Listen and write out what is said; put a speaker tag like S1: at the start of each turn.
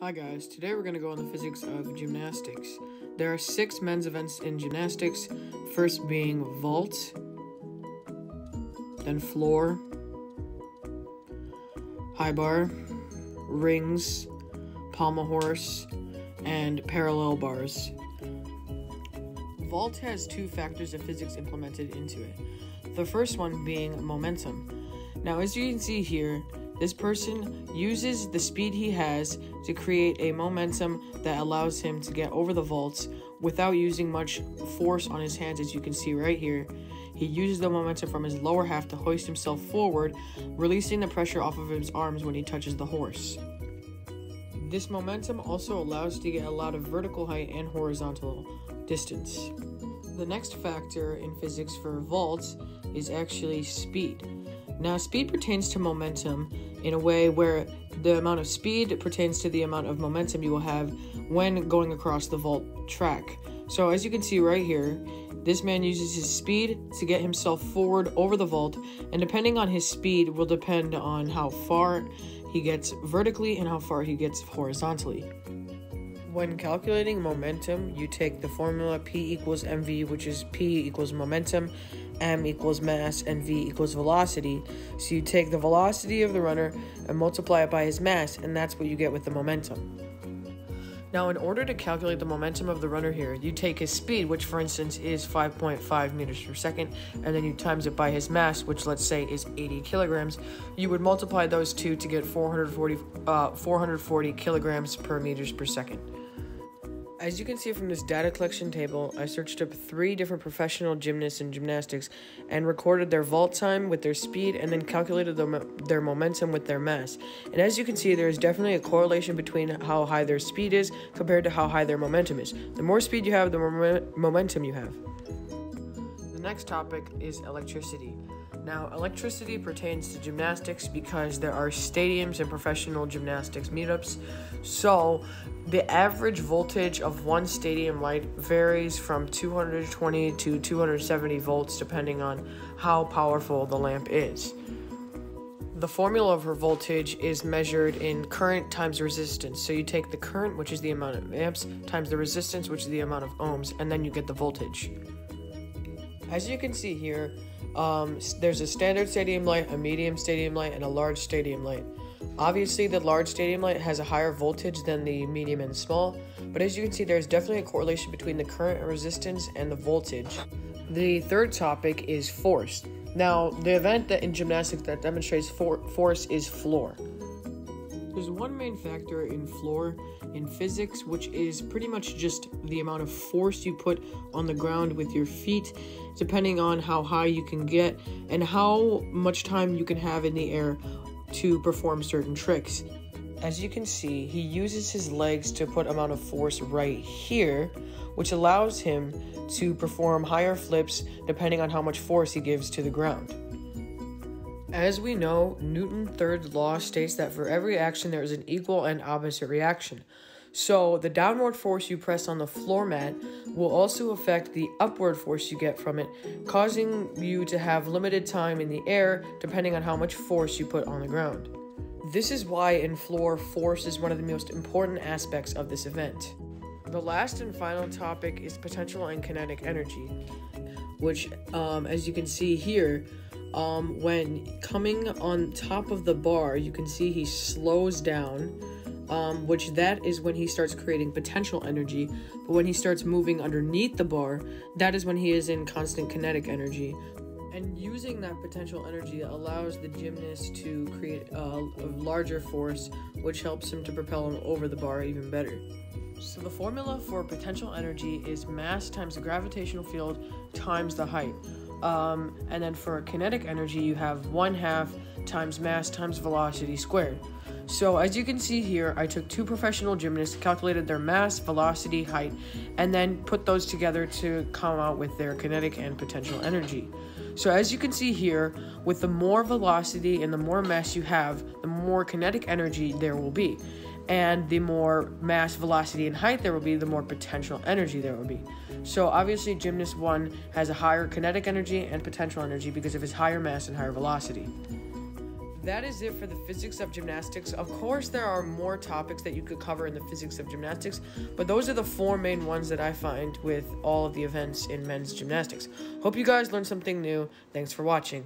S1: Hi guys, today we're going to go on the physics of gymnastics. There are 6 men's events in gymnastics, first being vault, then floor, high bar, rings, pommel horse, and parallel bars. Vault has 2 factors of physics implemented into it. The first one being momentum. Now as you can see here, this person uses the speed he has to create a momentum that allows him to get over the vaults without using much force on his hands, as you can see right here. He uses the momentum from his lower half to hoist himself forward, releasing the pressure off of his arms when he touches the horse. This momentum also allows to get a lot of vertical height and horizontal distance. The next factor in physics for vaults is actually speed. Now, speed pertains to momentum in a way where the amount of speed pertains to the amount of momentum you will have when going across the vault track. So as you can see right here, this man uses his speed to get himself forward over the vault, and depending on his speed will depend on how far he gets vertically and how far he gets horizontally. When calculating momentum, you take the formula P equals mv, which is P equals momentum, m equals mass, and v equals velocity. So you take the velocity of the runner and multiply it by his mass, and that's what you get with the momentum. Now, in order to calculate the momentum of the runner here, you take his speed, which for instance is 5.5 meters per second, and then you times it by his mass, which let's say is 80 kilograms. You would multiply those two to get 440 kilograms per meters per second. As you can see from this data collection table, I searched up 3 different professional gymnasts in gymnastics and recorded their vault time with their speed and then calculated their momentum with their mass. And as you can see, there is definitely a correlation between how high their speed is compared to how high their momentum is. The more speed you have, the more momentum you have. The next topic is electricity. Now, electricity pertains to gymnastics because there are stadiums and professional gymnastics meetups. So, the average voltage of one stadium light varies from 220 to 270 volts depending on how powerful the lamp is. The formula for voltage is measured in current times resistance. So you take the current, which is the amount of amps, times the resistance, which is the amount of ohms, and then you get the voltage. As you can see here, there's a standard stadium light, a medium stadium light, and a large stadium light. Obviously, the large stadium light has a higher voltage than the medium and small, but as you can see, there's definitely a correlation between the current and resistance and the voltage. The third topic is force. Now, the event that in gymnastics that demonstrates force is floor. There's one main factor in floor in physics, which is pretty much just the amount of force you put on the ground with your feet, depending on how high you can get and how much time you can have in the air to perform certain tricks. As you can see, he uses his legs to put amount of force right here, which allows him to perform higher flips depending on how much force he gives to the ground. As we know, Newton's third law states that for every action there is an equal and opposite reaction. So the downward force you press on the floor mat will also affect the upward force you get from it, causing you to have limited time in the air depending on how much force you put on the ground. This is why in floor, force is one of the most important aspects of this event. The last and final topic is potential and kinetic energy, which as you can see here, when coming on top of the bar, you can see he slows down, which that is when he starts creating potential energy. But when he starts moving underneath the bar, that is when he is in constant kinetic energy. And using that potential energy allows the gymnast to create a larger force, which helps him to propel him over the bar even better. So the formula for potential energy is mass times the gravitational field times the height. And then for kinetic energy, you have 1/2 times mass times velocity squared. So as you can see here, I took 2 professional gymnasts, calculated their mass, velocity, height, and then put those together to come out with their kinetic and potential energy. So as you can see here, with the more velocity and the more mass you have, the more kinetic energy there will be. And the more mass, velocity, and height there will be, the more potential energy there will be. So obviously gymnast 1 has a higher kinetic energy and potential energy because of his higher mass and higher velocity. that is it for the physics of gymnastics. Of course, there are more topics that you could cover in the physics of gymnastics, but those are the 4 main ones that I find with all of the events in men's gymnastics. Hope you guys learned something new. Thanks for watching.